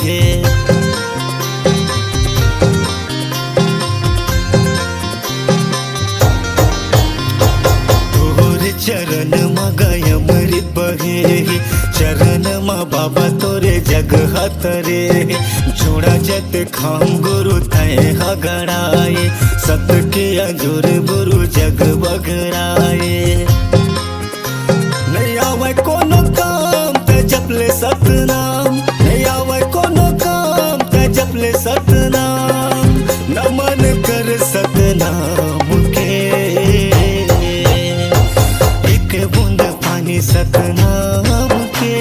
हे। तोर चरण मा गय अमृत बहे, चरण मा बाबा तोरे जग हाथ रे। जोड़ा जत खाम गुरु तय हगड़ाए, सत के अजोर गुरु जग बगड़ाए। नहीं आवे कोनो काम ते जपले सतनाम, नहीं आवे कोनो काम ते जपले सतनाम। नमन कर सतनाम के, एक बूंद पानी सतनाम के,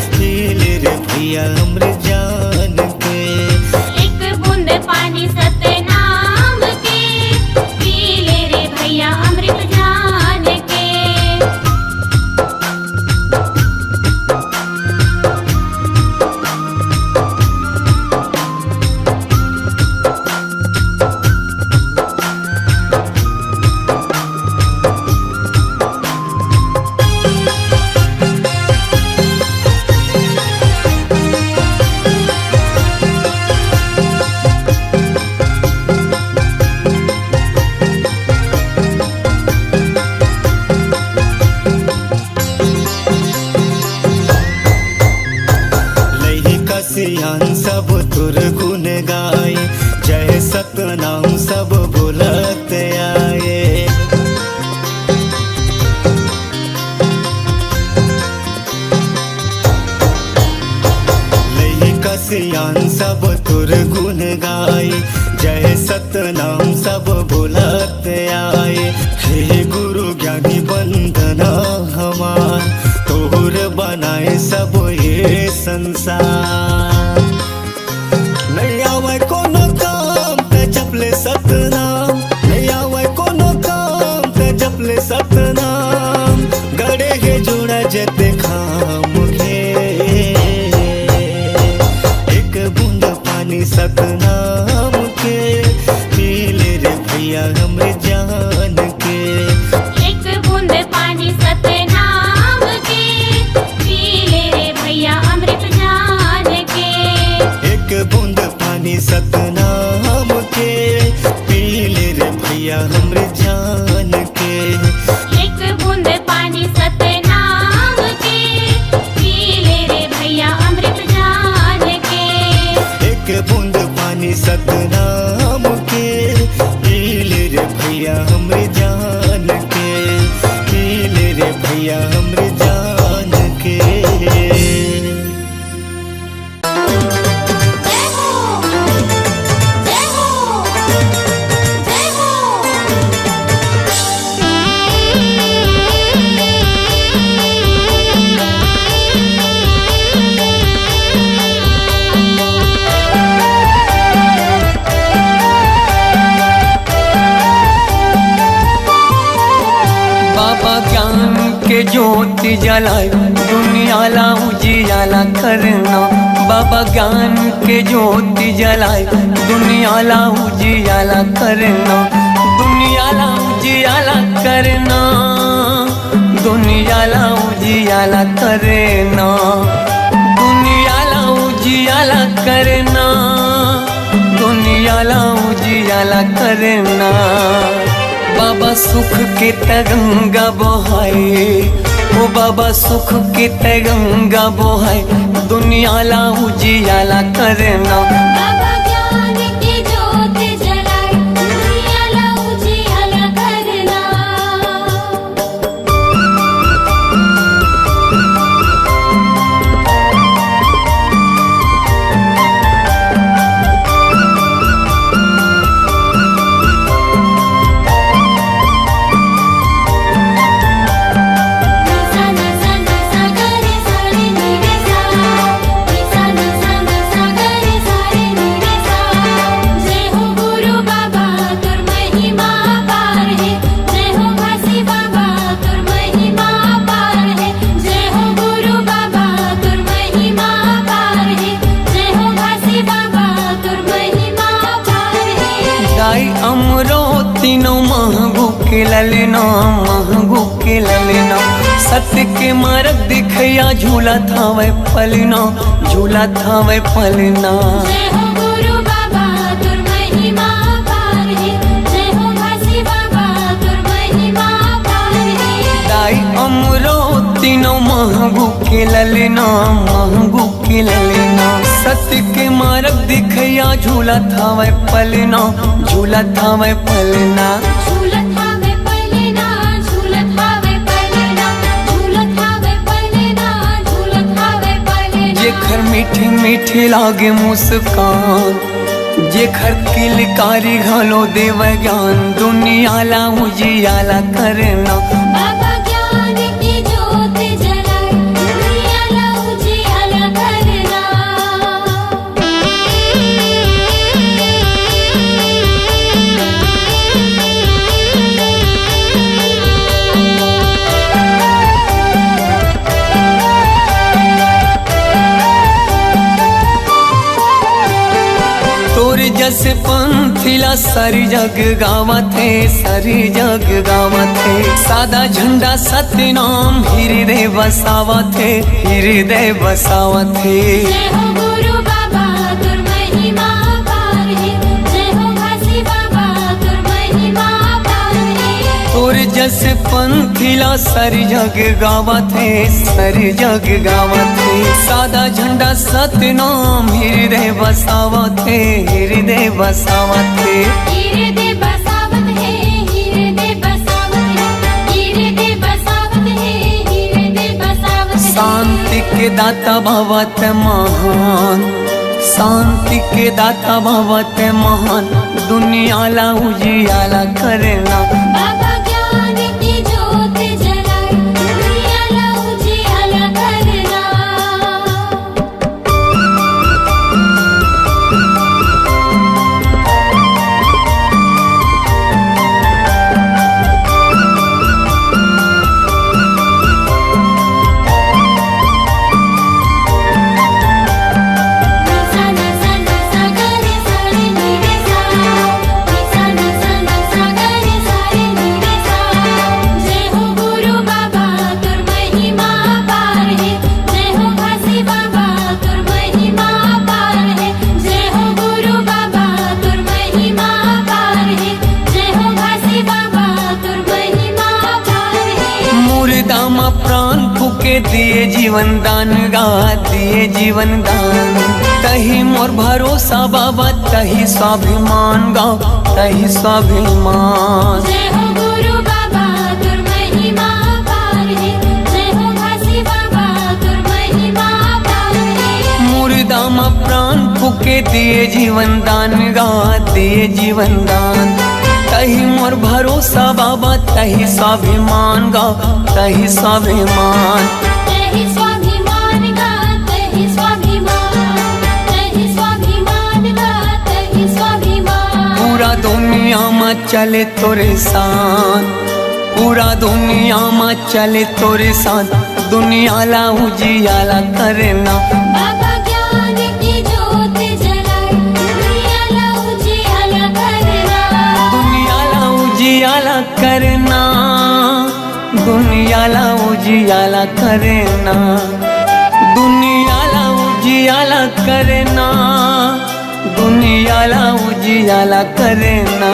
पी ले रे भैया अमृत जान के। एक बूंद पानी सतनाम के, पी ले रे भैया अमृत जान के। सियान सब तुर गुण गाए, जय सतनाम सब बोलत आए। लई का सियान सब तुर गुण गाए, जय सतनाम सब बोलत आए। हे गुरु ज्ञानी वंदना हमार, तोर बनाए सब ये संसार। नहीं आवे कोनो काम ते जपले सतनाम, नहीं आवे कोनो काम ते जपले सतनाम। गड़े हे जोड़ा जते खाम घे, एक बूंद पानी सतनाम के, पी ले रे भैया अमृत जान के। एक बूंद पानी सतनाम के, पी ले रे भैया अमृत जान के। एक बूंद पानी सतनाम के, पी ले रे भैया अमृत जान के। एक बूंद पानी सतनाम के, पी ले रे भैया अमृत जान के। एक बूंद पानी सतनाम के, पी ले रे भैया अमृत जान के, पी ले रे भैया अमृत जान के। जय हो, जय हो, जय हो। बाबा ज्ञान के ज्योति जलाए, दुनिया ला उजियाला करना। बाबा ज्ञान के ज्योति जलाए, दुनिया ला उजियाला करना। दुनिया ला उजियाला करना, दुनिया ला उजियाला करना। दुनिया ला उजियाला करना, दुनिया ला उजियाला करना। बाबा सुख के तरंगा बहाए, ओ बाबा सुख के तरंगा बहाए, दुनिया ला उजियाला करना। बाबा ज्ञान की ज्योत जलाए, दुनिया ला उजियाला करना। तीनों महगू के ललना, महगू के ललना। सत्य के मार्ग दिखैया झूला थावे पलना, झूला थावे पलना। जय हो गुरु बाबा तुर महिमा पार है, जय हो घासी बाबा तुर महिमा पार है। दाई अमरो तीनों महंगू के ललना, महंगू के ललना। सत्य के मार्ग दिखैया झूला थावे पलना, झूला थावे पलना। झूलत हावे पलना, झूलत हावे पलना, झूलत हावे पलना, झूलत हावे पलना। जेखर मीठी मीठी लागे मुस्कान, जेखर किलकारी घालो देव ज्ञान। दुनिया ला उजियाला करना, बाबा ज्ञान की ज्योत जलाए, दुनिया ला उजियाला करना। तोर जस पंथिला सारी जग गावत है, सारी जग गावत है। सादा झंडा सत्य नाम हृदय बसावत है, हृदय बसावत है। जय हो गुरु बाबा तुर महिमा पार है, जय हो घासी बाबा तुर महिमा पार है। तोर जस पंथिला सारी जग गावत है, सारी जग गावत है। सादा झंडा सत्य नाम हृदय बसावत है, हृदय बसावत है। हृदय बसावत है, हृदय बसावत है, हृदय बसावत है, हृदय बसावत है। शांति के दाता भवत महान, शांति के दाता भवत महान। दुनिया ला उजियाला करना, बाबा ज्ञान की ज्योत जलाए, दुनिया ला उजियाला करना। जय हो गुरु बाबा तुर महिमा पार है, जय हो घासी बाबा तुर महिमा पार है। जय हो गुरु बाबा तुर महिमा पार है, जय हो घासी बाबा तुर महिमा पार है। मुर्दा मा प्राण फूके दिए जीवन दान गा, दिए जीवन दान। तही मोर भरोसा बाबा, तही स्वाभिमान गा, तही स्वाभिमान। जय हो गुरु बाबा तुर महिमा पार है, जय हो घासी बाबा तुर महिमा पार है। मुर्दा मा प्राण फूके दिए जीवन दान गा, दिए जीवन दान। तही मोर भरोसा बाबा, तही स्वाभिमान गा, तही स्वाभिमान। तहि स्वाभिमान गा, तहि स्वाभिमान, तहि स्वाभिमान गा, तहि स्वाभिमान। पूरा दुनिया में चले तोरे साथ, पूरा दुनिया में चले तोरे साथ। दुनिया ला उजियाला करना, बाबा ज्ञान की ज्योत जलाए, दुनिया ला उजियाला करना। दुनिया ला उजियाला करना, दुनिया ला उजियाला करना। दुनिया ला उजियाला करना, दुनिया ला उजियाला करना।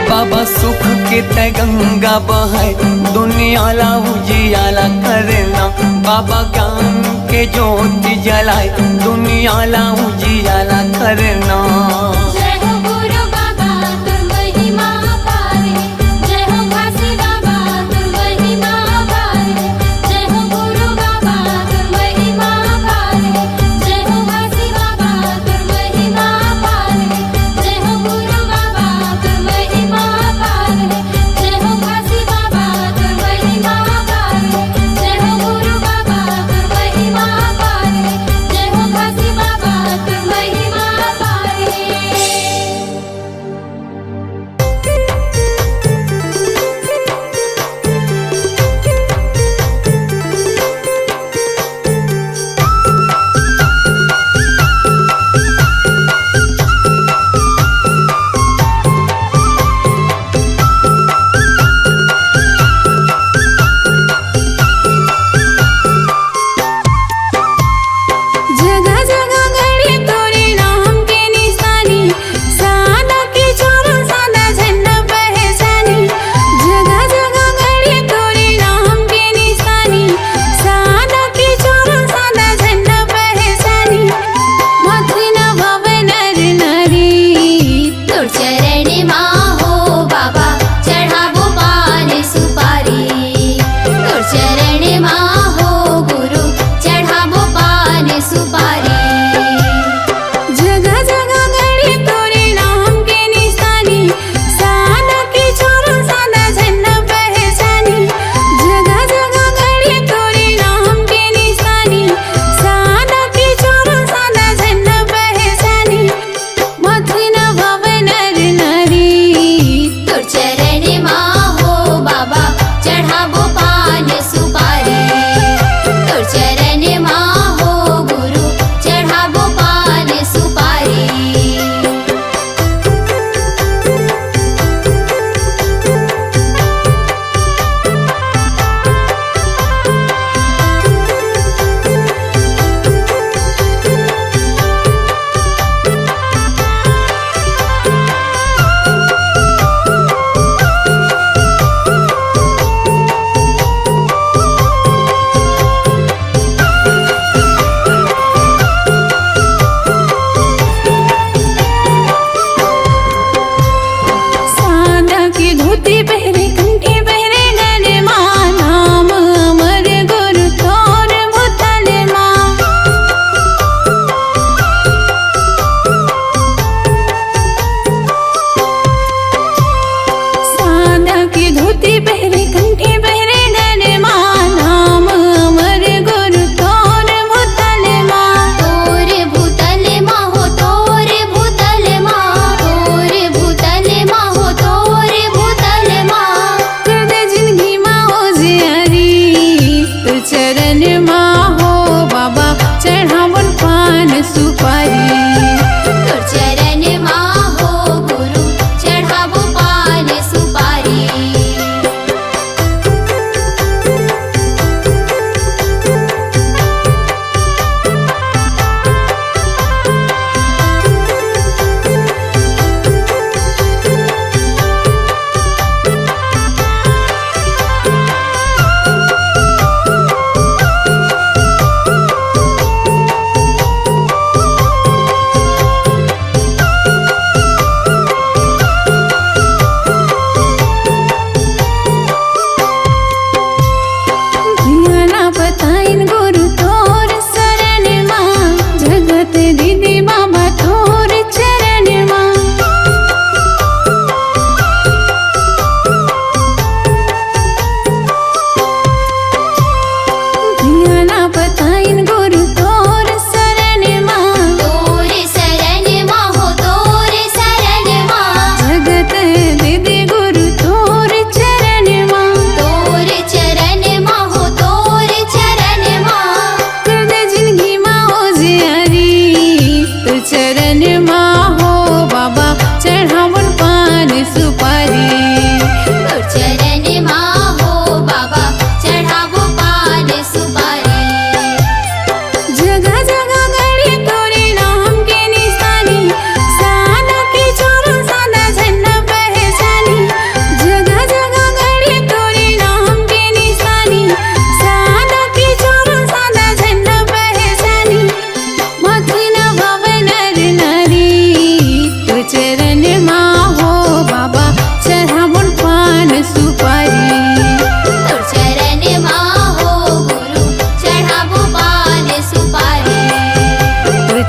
बाबा सुख के तय गंगा बहाय, दुनिया ला उजियाला करना। बाबा ज्ञान के ज्योति जलाए, दुनिया ला उजियाला करना। जय हो गुरु बाबा तुर महिमा पार है, जय हो घासी बाबा तुर महिमा पार है। जय हो गुरु बाबा तुर महिमा पार है, जय हो घासी बाबा तुर महिमा पार है। जय हो गुरु बाबा तुर महिमा पार है, जय हो घासी बाबा तुर महिमा पार है। जय हो गुरु बाबा तुर महिमा पार है, जय हो घासी बाबा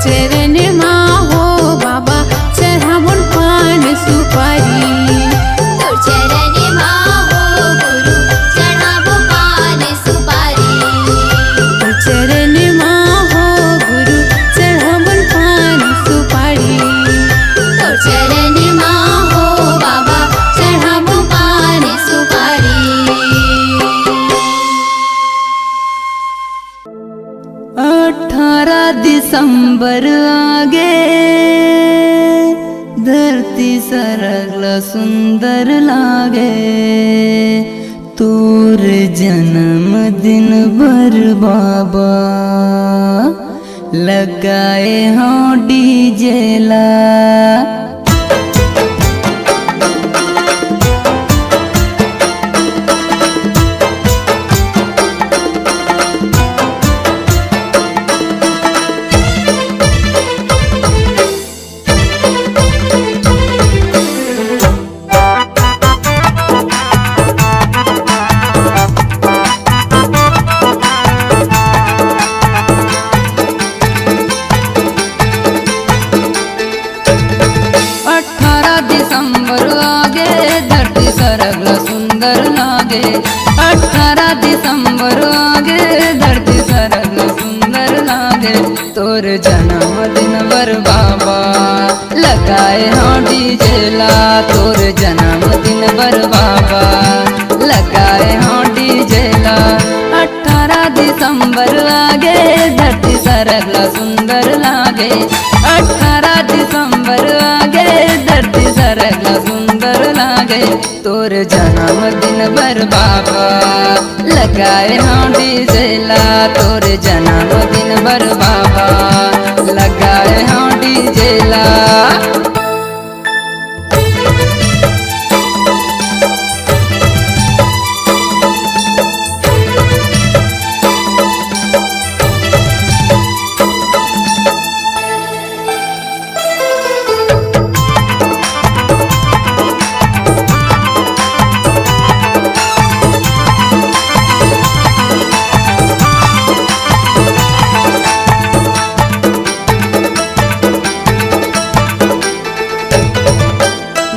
चरण माँ हो बाबा चढ़ावन पान सुपारी तोर चरण माँ हो गुरु चढ़ावो पान सुपारी तोर चरण माँ हो गुरु चढ़ावन पान सुपारी तोर चरण माँ हो बाबा चढ़ावो पान सुपारी 18 दिसंबर आगे धरती सरगल सुंदर लागे तोर जन्म दिन भर बाबा लगाए हाँ डीजे ला 18 दिसंबर आगे धरती सरगल सुंदर लागे 18 दिसंबर आगे धरती सरगल सुंदर लागे तोर जन्म दिन बर बाबा लगाए हाँ डीजे ला तोर जन्म दिन बर बाबा लगाए हाँ डीजे ला 18 दिसंबर आगे धरती सरगल सुंदर लागे 18 दिसंबर आगे धरती सरगल सुंदर लागे तोर जन्म दिन भर बाबा लगाए हाँ डीजे ला तोर जन्म दिन भर बाबा लगाए हाँ डीजे ला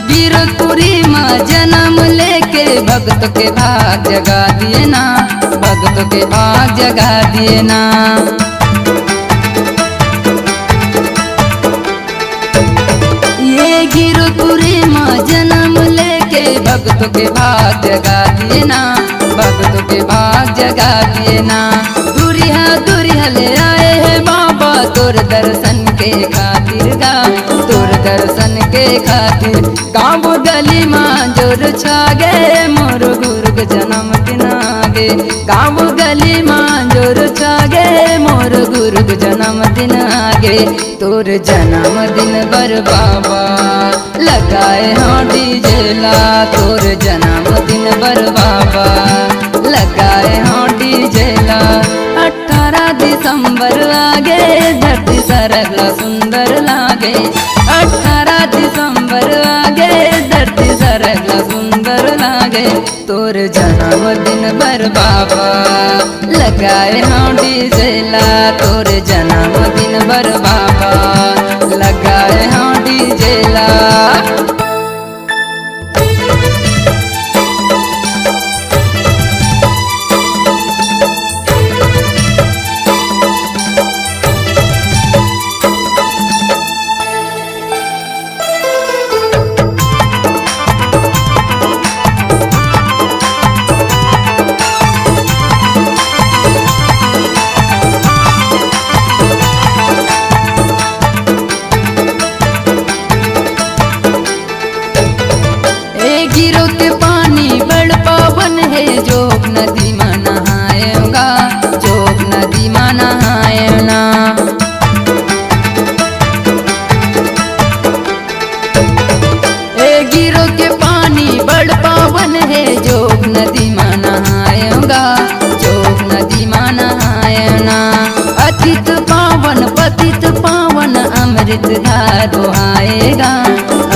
वीरपुरी माँ जन्म लेके भक्त के भाग जगा दिए ना भक्त के भाग जगा दिए ना ये गिरपुरी माँ जन्म लेके भक्त के भाग जगा दिए ना भक्त के भाग जगा दिए ना दूरिया दूरिया ले आए हैं बाबा तोर दर्शन के खातिर गा तोर दर्शन के खातिर गाँव गली माँ जोर छागे मोर गुरु के जन्म दिन आगे गाँव गली माँ जोर छागे मोर गुरु के जन्म दिन आगे तोर जन्म दिन बर बाबा लगाए हाँ डीजे ला तोर जन्म दिन बर बाबा लगाए हाँ डीजे ला 18 दिसंबर आगे धरती सरगल सुंदर लागे 18 दिसंबर आगे धरती सरगल सुंदर लागे तोर जन्म दिन भर बाबा लगाए हाँ डीजे ला तोर जन्म दिन भर बाबा लगाए हाँ डीजे ला गिरो के पानी बड़ पावन है जोग नदी में नहाएगा जोग नदी में नहाएना ए गिरो के पानी बड़ पावन है जोग नदी में नहाएगा जोग नदी में नहाएना अतित पावन पतित पावन अमृत धारो आएगा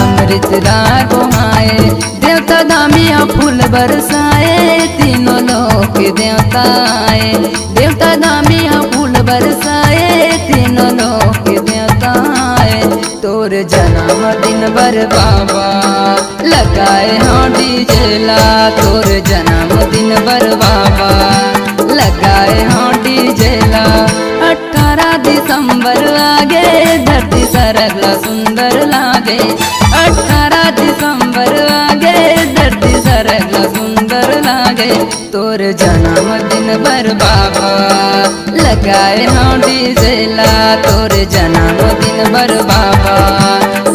अमृत धारो आए देवता दामिया फूल बरसाए तीनों लोक देवता आए देवता दामिया फूल बरसाए तीनों लोक देवता जन्मदिन बर बाबा लगाए हाँ डीजे ला। तोर जन्मदिन बर बाबा लगाए हाँ डीजे ला। 18 दिसंबर आगे धरती सरगला सुंदर लागे। 18 दिसंबर आगे धरती सरगला सुंदर लागे। तोर जन्मदिन बर बाबा लगाए हाँ डीजे ला। तोर जन्मदिन बर बाबा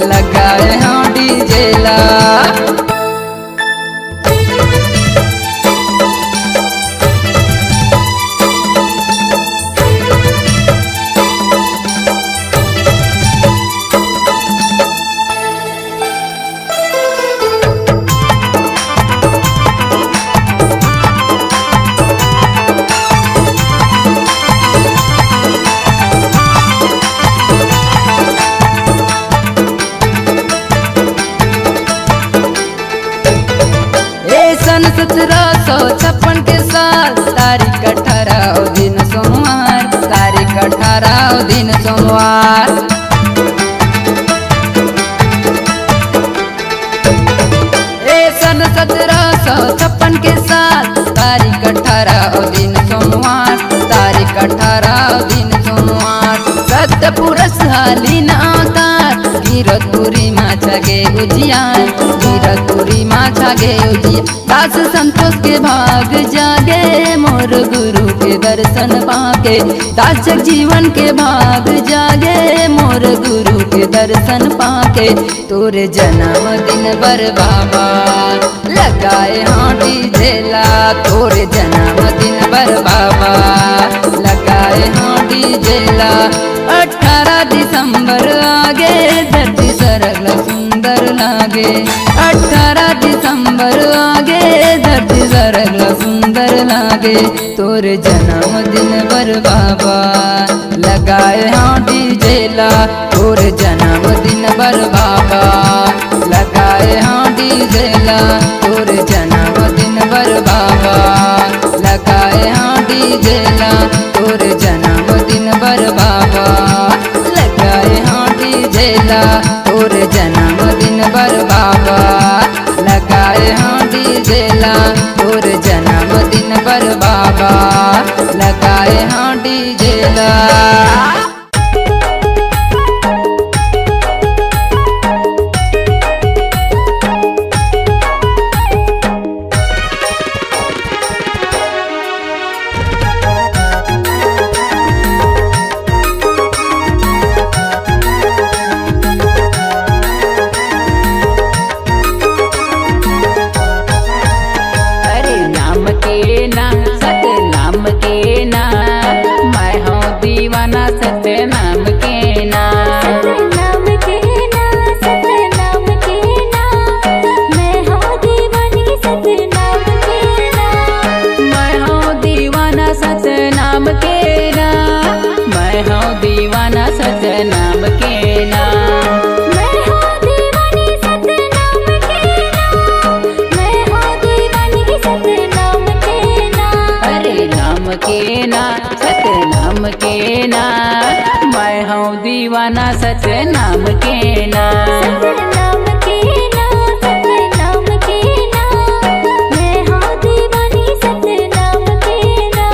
लगाए हाँ डीजे ला। सन 1756 के साल तारीख 18 दिन सोमवार। तारीख 18 दिन सोमवार। सन 1756 के साल तारीख 18 दिन सोमवार। तारीख 18 दिन सोमवार। सतपुरुष हालीन अवतार गिरतपुरी माछा गे उजियार। गिरतपुरी माछा गे उजिया। दास संतोष के भाग जागे मोर गुरु के दर्शन पाके। दास जीवन के भाग जागे मोर गुरु के दर्शन पाके। तोरे जन्मदिन बर बाबा लगाए हाँ डीजे ला। तोरे जन्मदिन बर बाबा लगाए हाँ डीजे ला। 18 दिसंबर आगे धरती सरगला सुंदर लागे। 18 दिसंबर आगे धरती सरगला सुंदर लागे। तोर जन्मदिन बर बाबा लगाए हाँ डीजे ला। तोर जन्मदिन बर बाबा लगाए हाँ डीजे ला। तोर जन्मदिन बर बाबा लगाए हाँ डीजे ला। तोर जन्मदिन बर बाबा लगाए हाँ डीजे ला। तोर जन्मदिन बर बाबा लगाए हाँ डीजे ला। तोर जन्मदिन बर बाबा लगाए हाँ डीजे ला। सतनाम के ना मैं हूँ दीवाना सतनाम के ना। सतनाम के ना सतनाम के ना मैं हूँ दीवानी सतनाम के ना।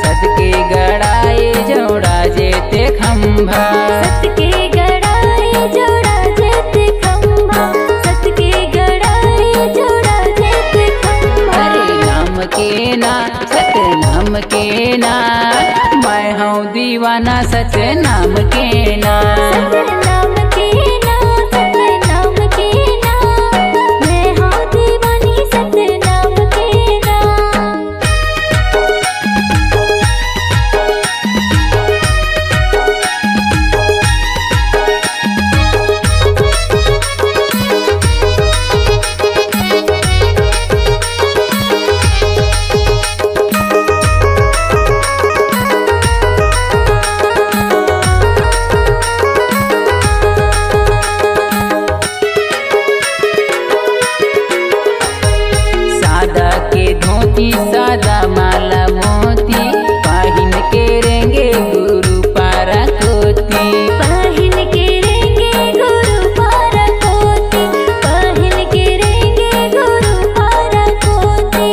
सतके गड़ाए जोड़ा जेते खंभा। सतके गड़ाए जोड़ा जेते खंभा। सतके गड़ाए जोड़ा जेते खंभा। हरे नाम के ना सतना नाम के ना, मैं हूँ दीवाना सच नाम के ना। नाम के ना, नाम के ना, मैं हूँ दीवानी सत नाम के ना। सादा के धोती सादा माला मोती, पहिन के रेंगे गुरु पारा कोती। पहिन के रेंगे गुरु पारा कोती, पहिन के रेंगे गुरु पारा कोती।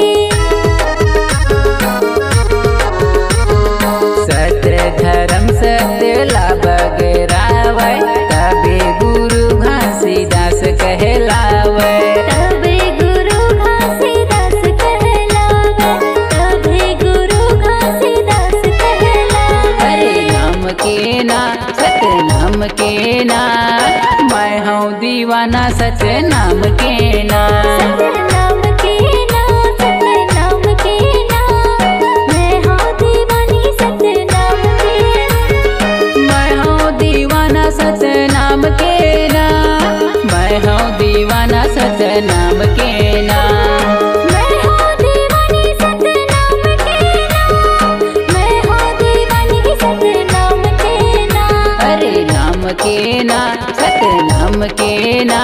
सत्य धर्म सत्य लाभ गरावै, तबे गुरु घासीदास कहलावै। तबे गुरु घासीदास कहलावै, तबे गुरु घासीदास कहलावै। अरे नाम के ना सत नाम के ना, मैं हूँ दीवाना सच नाम के ना। नाम के ना, नाम के ना, मैं हूँ दीवानी सत नाम के ना। मैं हूँ दीवाना सच नाम के ना, मैं हूँ दीवाना सच नाम के ना। मैं हूँ दीवानी सत नाम के ना, मैं हूँ दीवानी सत नाम के ना। अरे नाम के ना सत नाम के ना,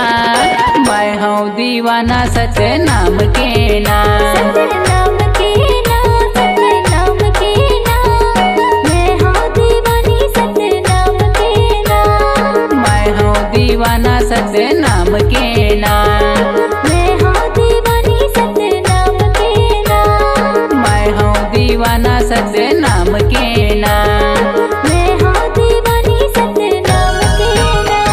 मैं हूँ दीवाना सच नाम के ना। नाम के ना, नाम के ना, मैं हूँ दीवानी सत नाम के ना। मैं हूँ दीवाना सच नाम के ना। मैं हूँ दीवानी सत नाम के ना। मैं हूँ दीवाना सच नाम के ना। मैं हूँ दीवानी सत नाम के ना।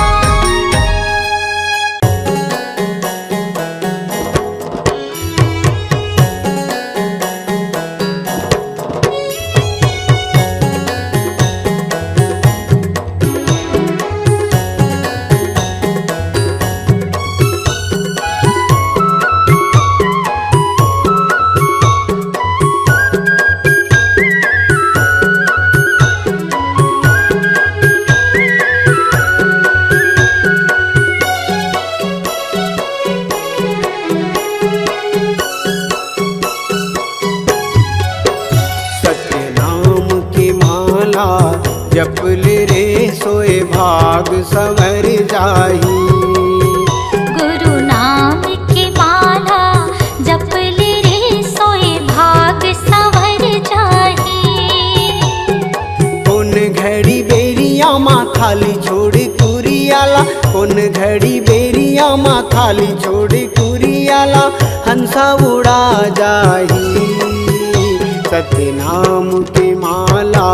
सत्य नाम की माला जपले रे सोए भाग संवर जाही। गुरु नाम की माला जपले रे सोए भाग संवर जाही। कौन घड़ी बेरिया माँ खाली छोड़ कुरियाला, कौन घड़ी बेरिया माँ खाली छोड़ कुरियाला, हंसा उड़ा जाही। सत्य नाम की माला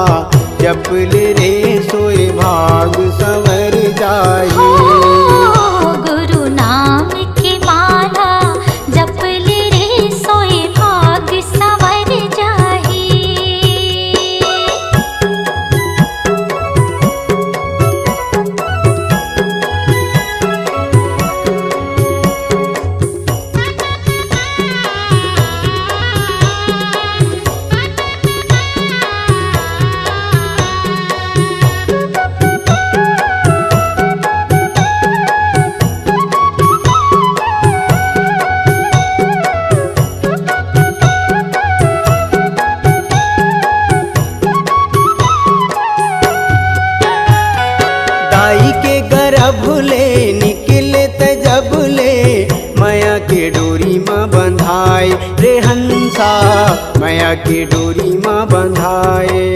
जपले रे सोए भाग संवर जाही। गुरु नाम की माला जपले रे सोए भाग संवर जाही। दाई के गर्भ ले निकले त जब ले, माया के डोरी माँ बंधाए रे हंसा, माया के डोरी माँ बंधाए।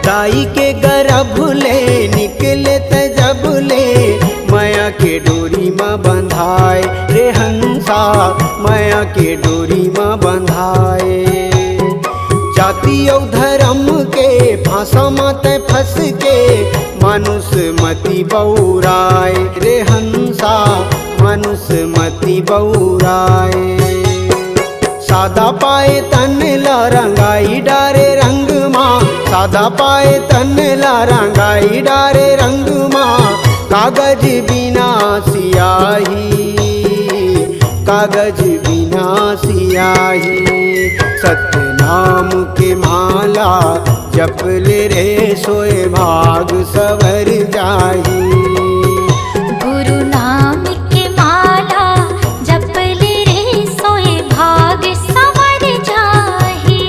दाई के गर्भ ले निकले त जब ले, माया के डोरी माँ बंधाए रे हंसा, माया के डोरी माँ बंधाए। जाति और धर्म के फांसी मौसमत फंस के मनुष्य मति बौराए रे हंसा मनुष्य मति बौराए। सादा पाए तन ला रंगाई डारे रंग माँ, सादा पाए तन ला रंगाई डारे रंग माँ। कागज बिना सियाही, कागज बिना सियाही। सत्य नाम के माला जप ले रे सोए भाग सवर जाही। गुरु नाम के माला जप ले रे सोए भाग संवर जाही।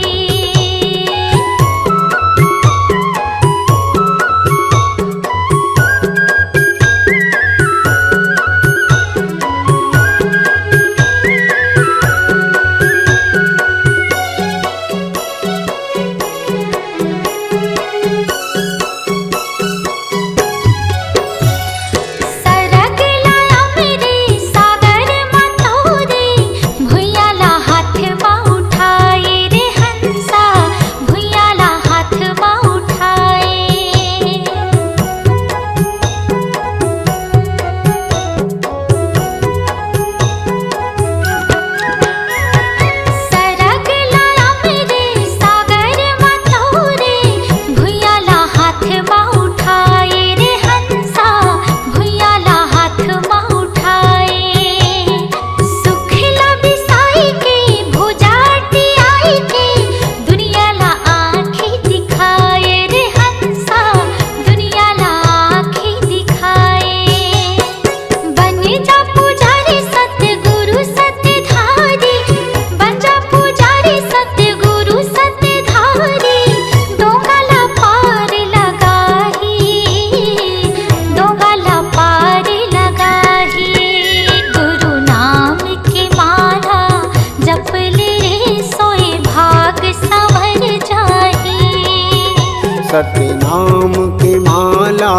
सत्य नाम के माला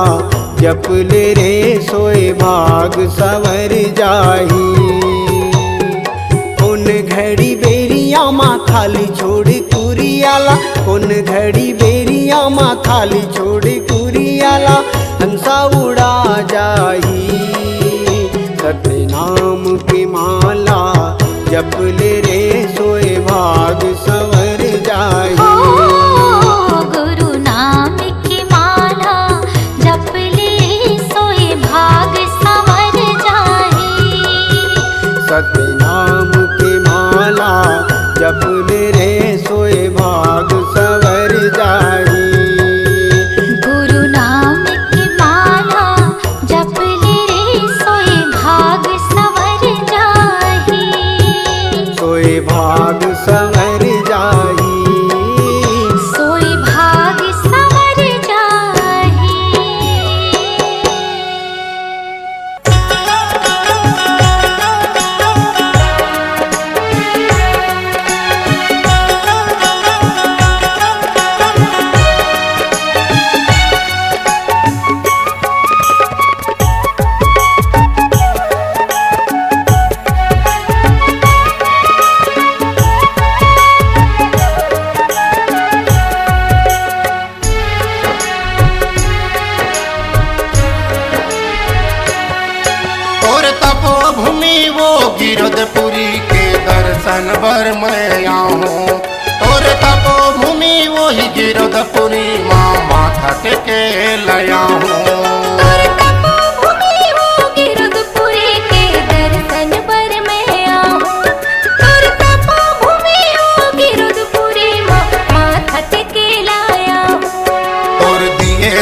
जप ले रे सोए भाग सवर जाही। उन घड़ी बेरिया माँ खाली छोड़ कुरियाला, उन घड़ी बेरिया माँ खाली छोड़ कुरियाला। हंसा उड़ा जाही। सत्य नाम के माला जप ले रे सोए भाग सवर जाही। सत्य नाम के माला जप ले रे सोए भाग सवर जाही। गुरु नाम की माला जप ले रे सोए भाग संवर जाही। सोए भाग सवर जाही। सोए भाग संवर जाही। गिरधपुरी के दर्शन बर मैं आऊँ। और तपोभूमि वही गिरधपुरी माँ माथा टेके लया हूँ।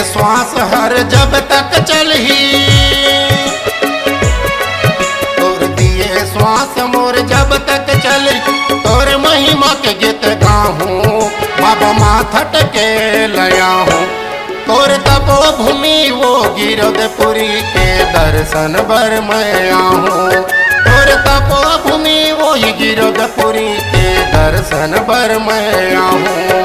श्वास हर जब तक चलही, तोर दिए श्वास मोर जब तक चलही। तोर महिमा के गीत गाहूँ बाबा माथा टेके लया हूँ। तोर तपोभूमि वो गिरधपुरी के दर्शन बर मैं आऊँ। तोर तपोभूमि वो ही गिरधपुरी के दर्शन बर मैं आऊँ।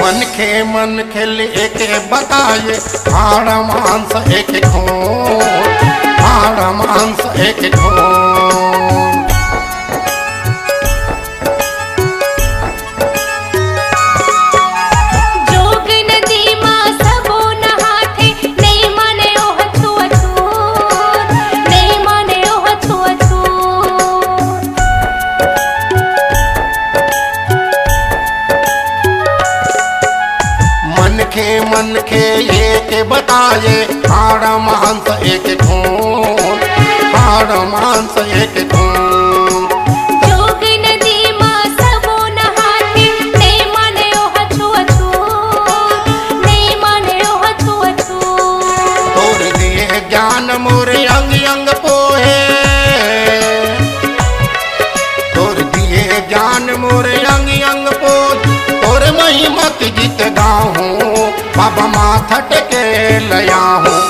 मन खेल एक बताए हाड़ मांस एक खून, हाड़ मांस एक खून। जोग नदी मां सबो नहाथे, नहीं माने ओह छुअछूत, नहीं माने ओह छुअछूत। मन के एक बताए हाड़ मांस एक खून, हाड़ मांस एक खून। जोग नदी मां सबो नहाथे, नहीं माने ओह छुअछूत, नहीं माने ओह छुअछूत। तोर दिए ज्ञान मोरे अंग अंग पोहे, तोर दिए ज्ञान मोरे अंग अंग पोहे। तोर महिमा की गीत गाऊं, बाबा माथा टेके लया हूँ।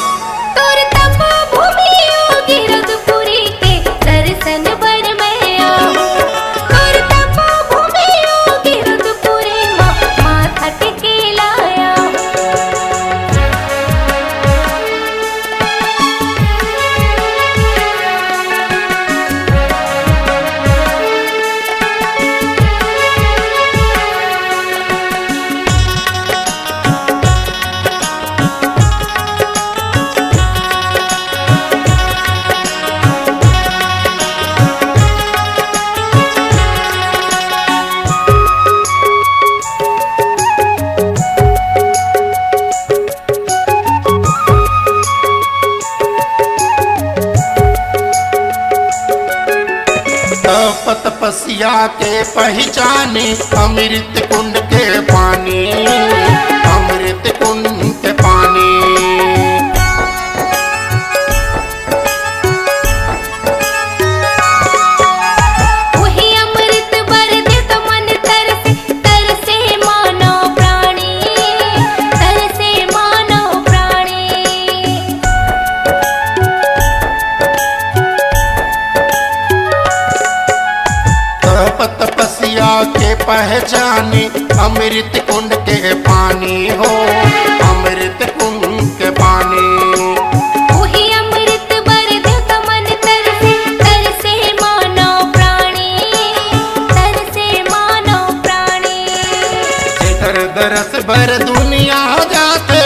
तोर तपो भूमि योगी रघुपुरी के दर्शन बर मैं आऊं। तोर तपो भूमि योगी रघुपुरी माथा टेके लाया हूँ। तपस्या के पहचाने अमृत कुंड के पानी, अमृत कुंड के पानी। वही अमृत बर दे तो मन तरसे, तरसे मानव प्राणी, तरसे मानव प्राणी। तपस्या के पहचाने अमृत कुंड के पानी हो, अमृत कुंड के पानी। वही अमृत बर दे तो मन तरसे, तरसे मानव प्राणी, तरसे मानव प्राणी। जेकर दरस भर दुनिया जाते,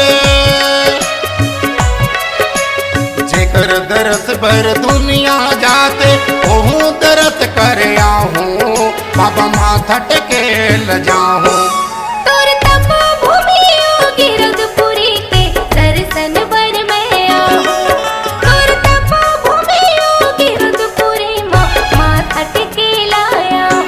जेकर दरस भर दुनिया जाते, ओहू दरस कर आहूं, बाबा माथा टेके ल जाऊं। तोर तपो भूमि योगी रघुपुरी के दर्शन बर मैं आऊं। तोर तपो भूमि योगी रघुपुरी माथा टेके लाया हूँ।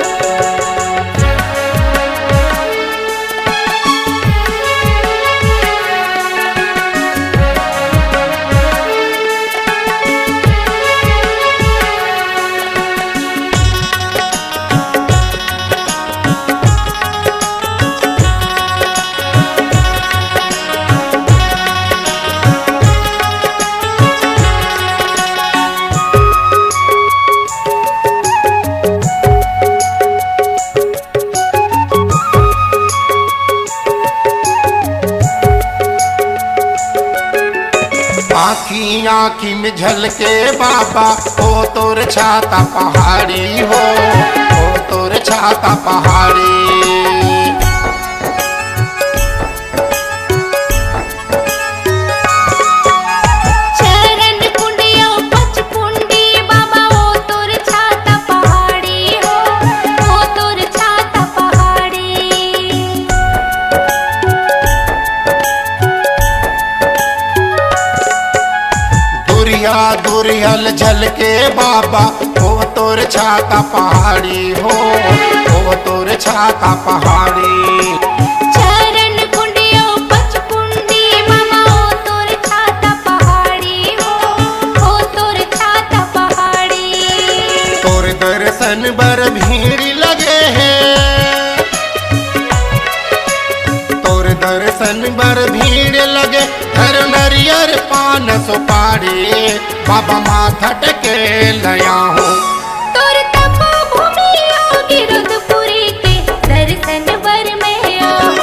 आँखी आँखी में झलके बाबा, ओ तोर छाता पहाड़ी हो, ओ तोर छाता पहाड़ी। चरण कुंडियो पच कुंडी बाबा, ओ तोर छाता पहाड़ी हो, ओ तोर छाता पहाड़ी। दुरिया दुरियल झलके बाबा, ओ तोर छाता पहाड़ी हो, ओ तोर छाता पहाड़ी। चरण कुंडियो पच कुंडी बाबा, ओ तोर छाता पहाड़ी हो, ओ तोर छाता पहाड़ी। तोर दर्शन बर भीड़ लगे हैं, तोर दर्शन बर भीड़ लगे। हर नरियर पान सुपारी, बाबा माथा टेके लया हूँ। तोर तपो भूमि योगी रघुपुरी के दर्शन बर मैं आऊं।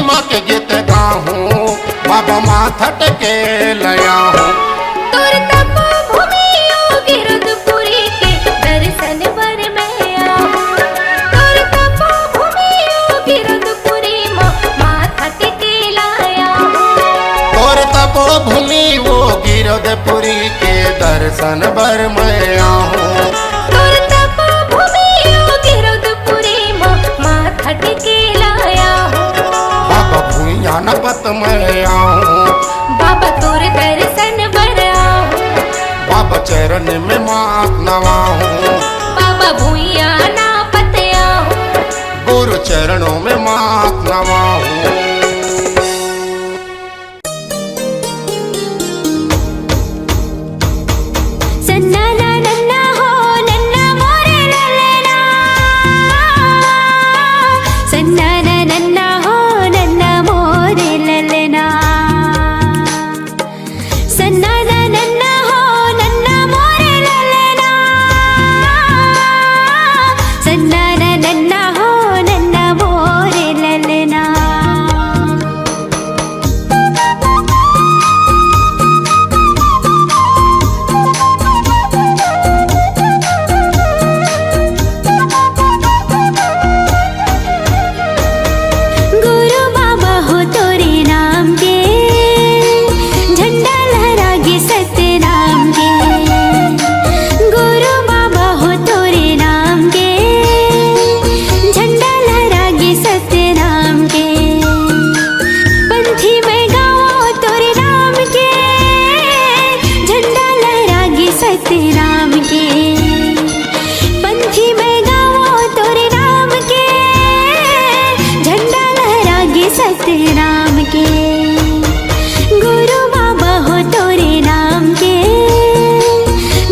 महिमा के गीत गाहूँ बाबा माथट के लया हूँ। तोर तपो भूमि गिरधपुरी के दर्शन बर मैं आऊं। तोर तपो भूमि गिरधपुरी माथा टेके लाया हूं। तोर तपो भूमि वो गिरधपुरी के दर्शन बर मैं आऊँ। तोर तपो भूमि गिरधपुरी माथा टेके लाया हूं। बाबा भूया नपत मैं आऊँ। बाबा तोर दर्शन बर आऊं। बाबा चरण में मात नवाऊँ। बाबा भूया ना पतया हूं। गुरु चरणों में मात नवाऊँ। सन्ना ना नन्ना हो नन्ना मोरे ललना। सन्ना ना नन्ना हो नन्ना मोरे ललना। सन्ना ना नन्ना हो नन्ना मोरे ललना। सन्ना ना नन्ना हो नन्ना मोरे ललना। गुरु बाबा हो तोरे नाम के झंडा लहरागे सत्य नाम के। गुरु बाबा हो तोरे नाम के झंडा लहरागे सत्य नाम के। पंथी में गाओ तोरे नाम के झंडा लहरागे सत्य नाम के। पंथी में गाओ तोरे नाम के झंडा लहरागे सत्य नाम के। गुरु बाबा हो तोरे नाम के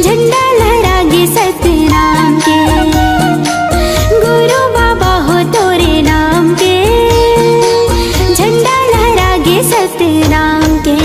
झंडा लहरागे सत्य नाम के। गुरु बाबा हो तोरे नाम के झंडा लहरागे सत्य नाम के।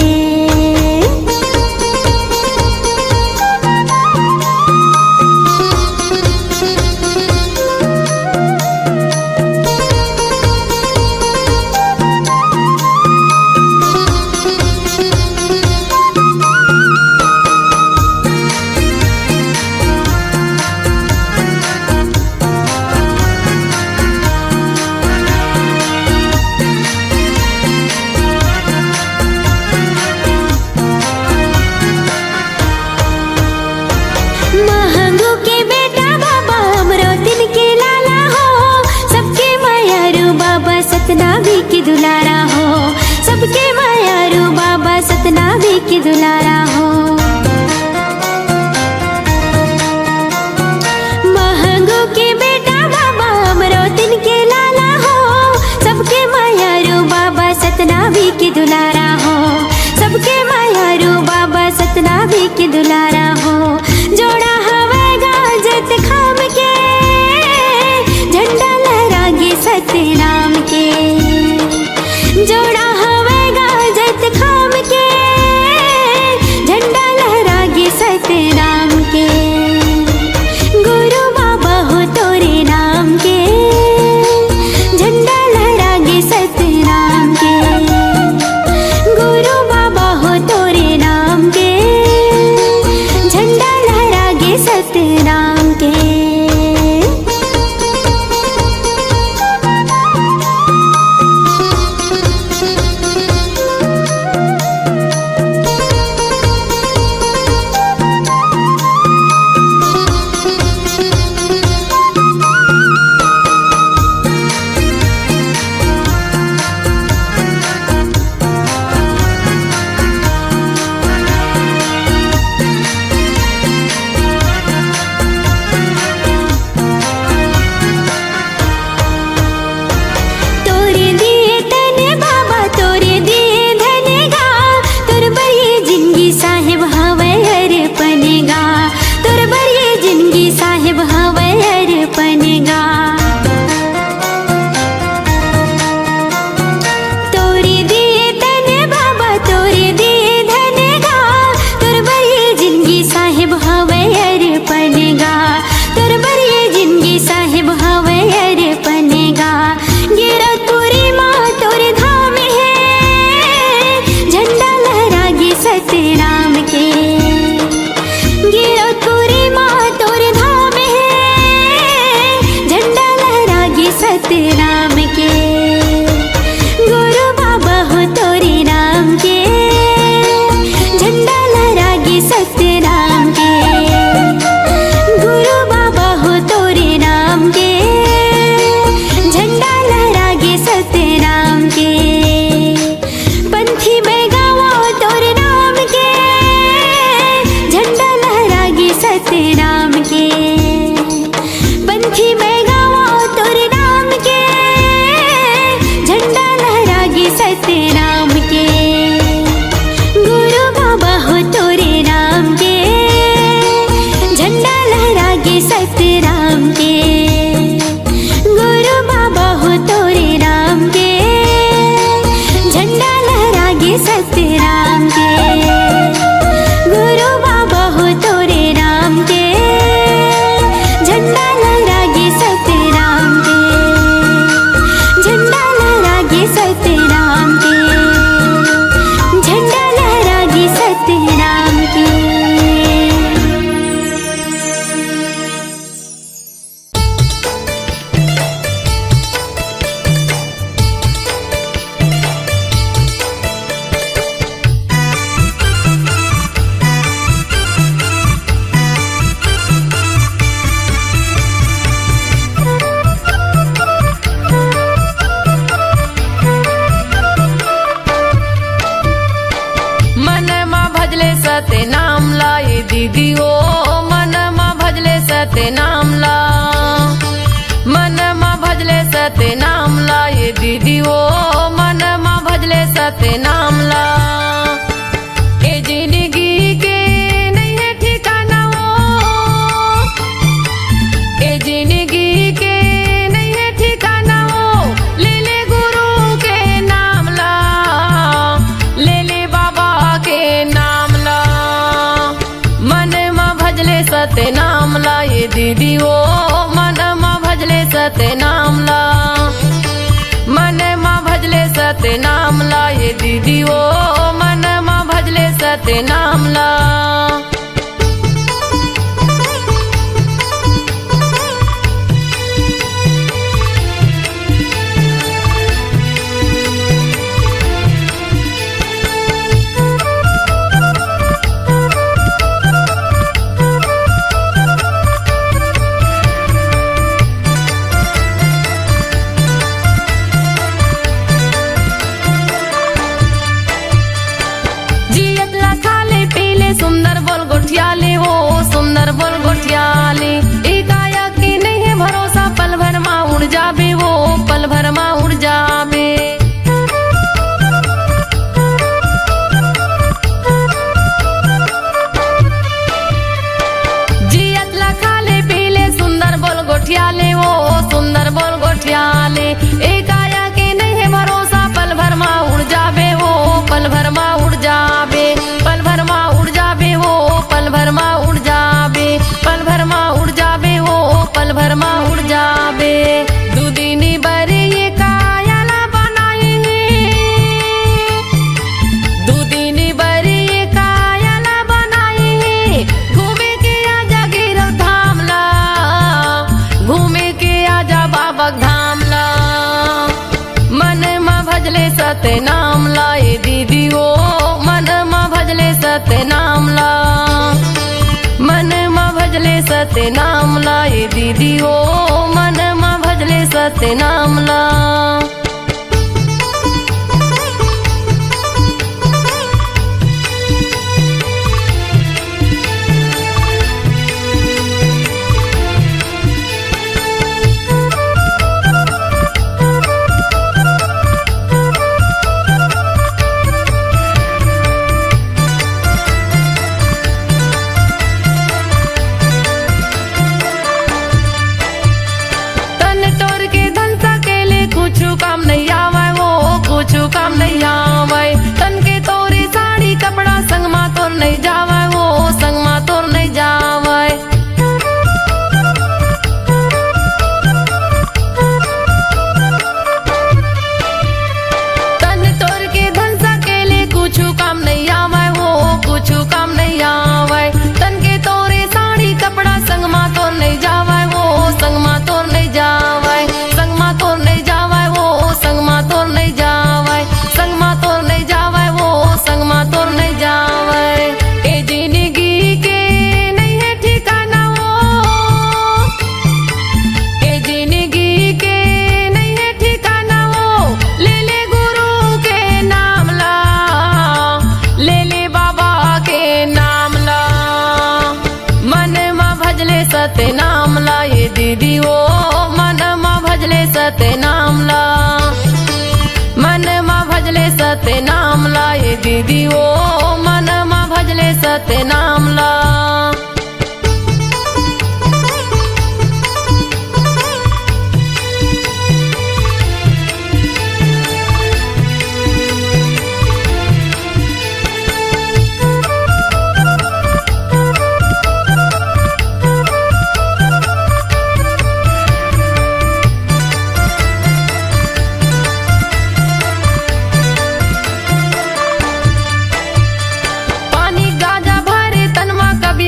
महंगू के बेटा बाबा अमरोतिन के लाला हो। सबके मायारू बाबा सतनाभी की दुलारा हो। सबके मायारू बाबा सतनाभी की दुलारा हो। महंगू के बेटा बाबा अमरोतिन के लाला हो। सबके मायारू बाबा सतनाभी की दुलारा हो। सबके मायारू बाबा सतनाभी की दुलारा हो। जोड़ा हवेगा जत खाम के झंडा लहरागे सत्य नाम के। जोड़ा हवेगा जत खाम के झंडा लहरागे सत्य नाम के। गुरु बाबा हो तोरे नाम के झंडा लहरागे सत्य नाम के। गुरु बाबा हो तोरे नाम के नामला मन मा भजले सत्य नामला ये दीदी वो मन मा भजले सत्य नामला ए जिंदगी के नहीं है ठिकाना वो ए जिंदगी के नहीं है ठिकाना वो ले ले गुरु के नामला ले ले बाबा के नामला मन मा भजले सत्य नामला ये दीदी वो मन मा भजले सत्य नामला मन मा भजले सत्य नामला ये दीदी वो मन मा भजले सत्य नामला सुंदर बोल गोठियाले वो सुंदर बोल गोठियाले एक आया की नहीं है भरोसा पल भर माँ उड़ जाबे वो पल भर माँ उड़ जाबे जियत लखा ले पीले सुंदर बोल गोठियाले वो सुंदर बोल गोठियाले एक आया की नहीं है भरोसा पल भर माँ उड़ जाबे वो पल भर माँ उड़ जाबे पल भर माँ उड़ जाबे वो पल भर माँ उड़ जाबे पल भर माँ उड़ जाबे वो पल भर माँ उड़ जाबे दुदिनी बरे ये कायाला बनाए दुदिनी बरे ये कायाला बनाए घूमे के आजा गिरव धामला घूमे के आजा बाबा धामला मन मा भजले सत्य नामला ये दीदी वो मन मा भजले सत्य नामला मन मा भजले सत्य नामला ये दीदी वो मन मा भजले सत्य नामला काम नहीं आवे वो कुछ काम नहीं आवे तन के तोरी साड़ी कपड़ा संग मा तोर नहीं जावे वो संग मा तोर नहीं जावे तन तोर के धन सकेले कुछ काम नहीं आवे वो कुछ काम नहीं आवे तन के तोरे साड़ी कपड़ा संग मा तोर नहीं जावे वो संग मा तोर नहीं जावे संग मा तोर नहीं जावे संग मा तोर नहीं जावे संग मा तोर नहीं जावे वो संग मा तोर नहीं जावे ए जिंदगी के नहीं है ठिकाना वो ए जिंदगी के नहीं है ठिकाना वो ले ले गुरु के नामला ले ले बाबा के नामला मन मा भजले सत्य नामला ये दीदी वो मन मा भजले सत्य नामला मन मा भजले सत्य नामला ये दीदी वो मन मा भजले सत्य नामला कभी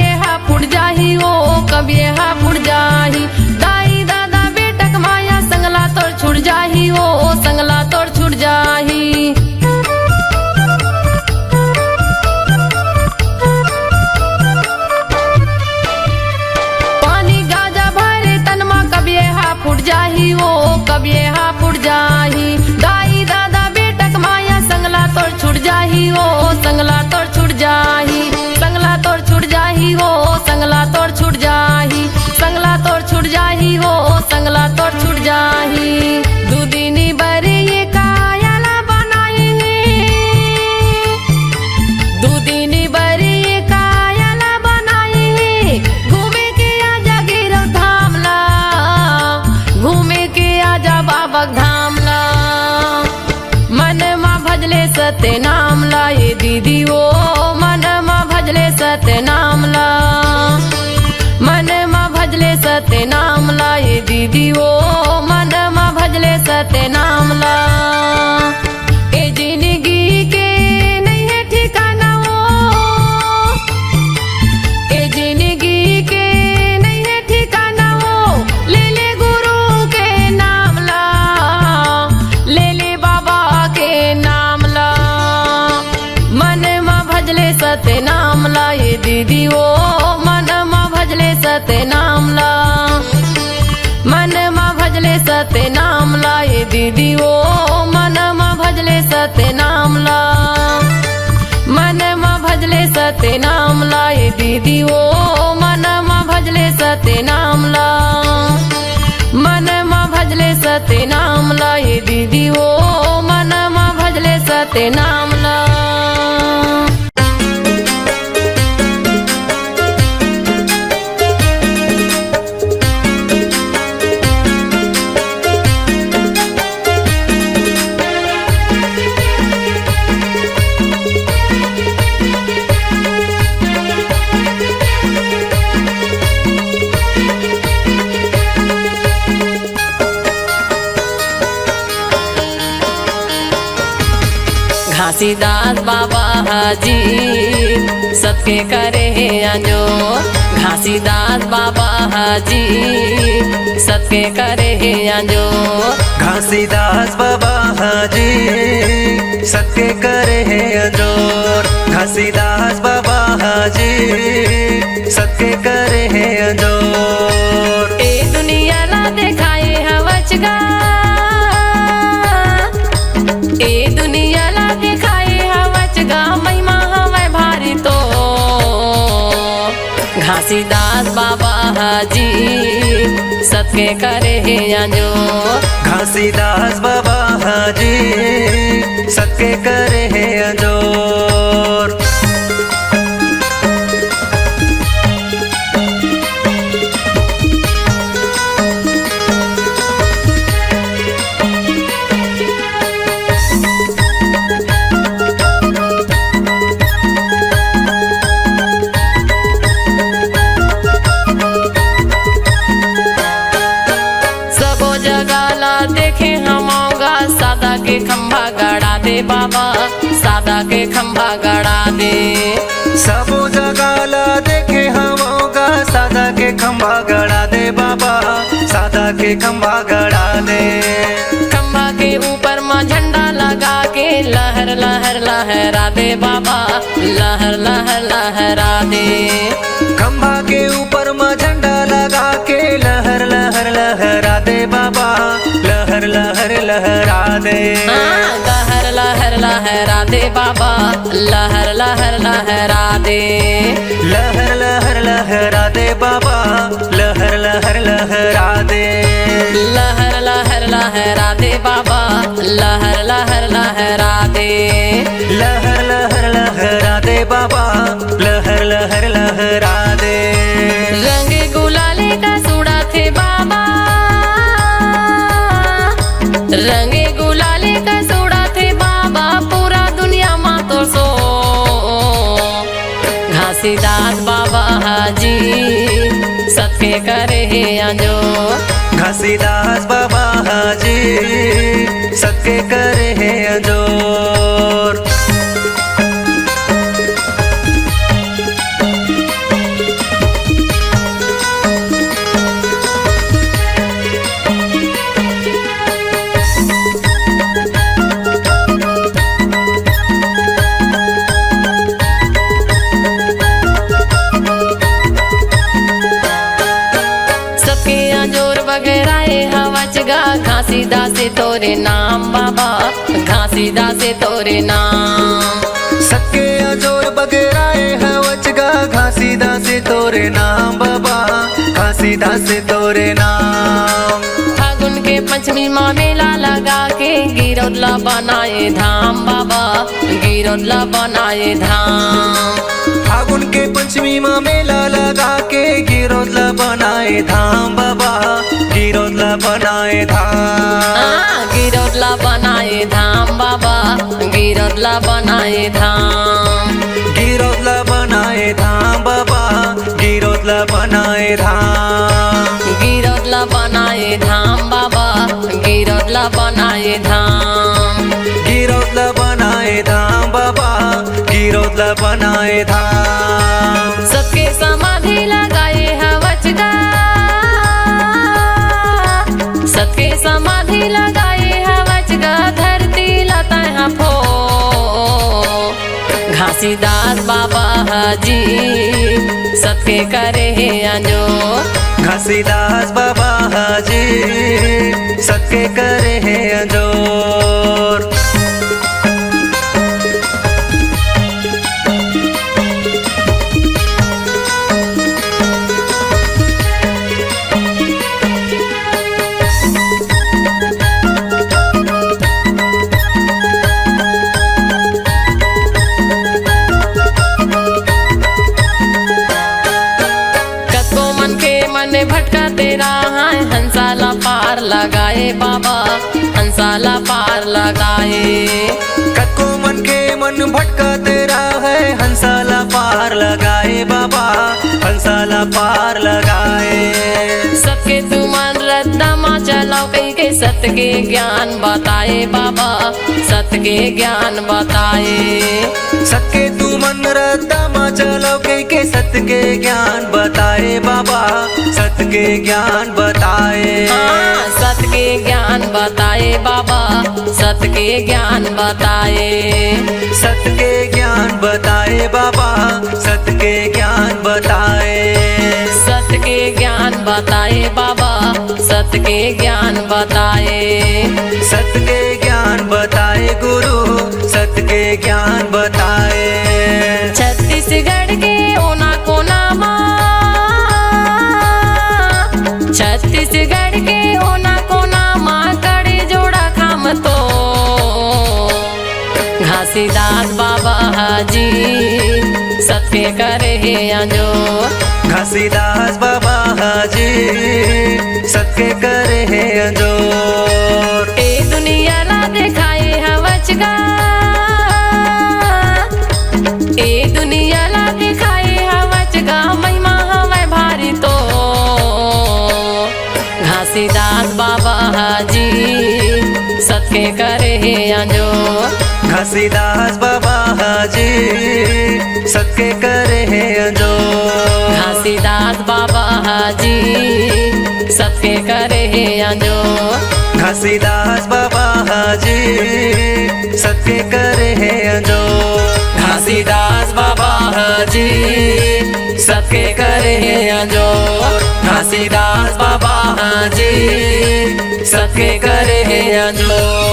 संगला तो छूट जाही। दूदिनी बरी ये कायला बनाई दूदिनी बरी ये कायला बनाई। घूमे के आजा गिरव धामला घूमे के आजा बाबक धामला। मन माँ भजले सत्य नामला ये दीदी वो मन माँ भजले सत्य नामला। मन माँ भजले सत्य नामला ये दीदी वो मन माँ भजले सत्य नामला। ए जिंदगी के नहीं है ठिकाना वो ए जिंदगी के नहीं है ठिकाना वो। ले ले गुरु के नामला ले ले बाबा के नामला। मन माँ भजले सत्य नामला ये दीदी वो मन माँ भजले सत्य नामला। मन माँ भजले सत्य नामला ये दीदी वो मन माँ भजले सत्य नामला। मन माँ भजले सत्य नामला ये दीदी वो मन माँ भजले सत्य नामला। मन माँ भजले सत्य नामला ये दीदी वो मन माँ भजले सत्य नामला। घासीदास बाबा हाजी सबके करे है आजो। घासीदास बाबा हाजी सबके करे है आजो। घासीदास बाबा हाजी सबके करे है अजोर। घासीदास बाबा हाजी सबके करे है अजोर। ए दुनिया ला दिखाए हवचगा ए दुनिया ला दिखाए हवचगा महिमा हवे भारी तो। घासीदास बाबा हाजी सबके करे है आजो। घासीदास बाबा हाजी सबके करे है अजोर। खंभा गड़ा दे बाबा सादा के खंभा गड़ा दे। सबो जगह ला देखे हमारा सादा के खंभा गड़ा दे बाबा सादा के खंभा गड़ा दे। खंभा के ऊपर माँ झंडा लगा के लहर लहर लहरा दे बाबा लहर लहर लहरा दे। खंभा के ऊपर माँ झंडा लगा के लहर लहर लहरा दे बाबा लहर लहर लहरा दे। लहर लहर लहरा दे बाबा लहर लहर लहरा दे। लहर लहर लहरा दे बाबा लहर लहर लहरा दे। लहर लहर लहरा दे बाबा लहर लहर लहरा दे। लहर लहर लहरा दे बाबा लहर लहर लहरा दे। रंग गुलाले का सूड़ा थे बाबा रंग गुलाले का सूड़ा थे बाबा पूरा दुनिया माँ तो सो। घासीदास बाबा हाजी सबके करे है आजो। घासीदास बाबा हाजी सबके करे है अजोर। घासीदास तोरे नाम बाबा घासीदास तोरे नाम। सके अजोर बगेराए हवचगा घासीदास तोरे नाम बाबा घासीदास तोरे नाम। पंचमी माँ मेला लगा के गिरौदला बनाए धाम बाबा गिरौदला बनाए धाम। फागुन के पंचमी माँ मेला लगा के गिरौदला बनाए धाम बाबा गिरौदला बनाए धाम। गिरौदला बनाए धाम बाबा गिरौदला बनाए धाम। गिरौदला बनाए धाम बाबा गिरौदला बनाए धाम। गिरौदला बनाए धाम बाबा गिरौदला बनाए धाम। गिरौदला बनाए धाम बाबा गिरौदला बनाए धाम। सबके समाधि लगाए हवचगा सबके समाधि लगाए हवचगा धरती लता है फो घासीदास बाबा हाजी सबके करे है अंजो। घासीदास बाबा हाजी सबके करे है अंजोर। भटका तेरा है हंसाला पार लगाए बाबा हंसाला पार लगाए। कको मन के मन भटका तेरा है हंसाला पार लगाए बाबा हंसाला पार लगाए। सबके तू मन रद्दा माँ चलाओ कहीं के सत्य के ज्ञान बताए बाबा सत्य के ज्ञान बताए। सबके तू मन रद्दा माँ चलाओ कहीं के सत्य के ज्ञान बताए बाबा सत्य के ज्ञान बताए। सत्य के ज्ञान बताए बाबा सत्य के ज्ञान बताए। सत्य के ज्ञान बताए बाबा सत्य के ज्ञान बताए। सत्य के ज्ञान बताए बाबा सत्य के ज्ञान बताए। सत्य के ज्ञान बताए गुरु सत्य के ज्ञान बताए। छत्तीसगढ़ के ओना कोना माँ छत्तीसगढ़ के ओना कोना माँ कड़े जोड़ा खाम तो घासीदास बाबा हाजी सत्य करे है अंजो। घासीदास बाबा हाजी सत्य करे है अंजोर। ए दुनिया ला दिखाए हवचगा ए दुनिया ला दिखाए हवचगा महिमा हवे भारी तो घासीदास बाबा हाजी सत्य करे है अंजो। घासीदास बाबा हाजी सत्य करे है अंजोर। घासीदास बाबा हाजी सत्य करे है अंजोर। घासीदास बाबा हाजी सत्य करे है अंजोर। घासीदास बाबा हाजी सत्य करे है अंजोर। घासीदास बाबा हाजी सत्य करे है अंजोर।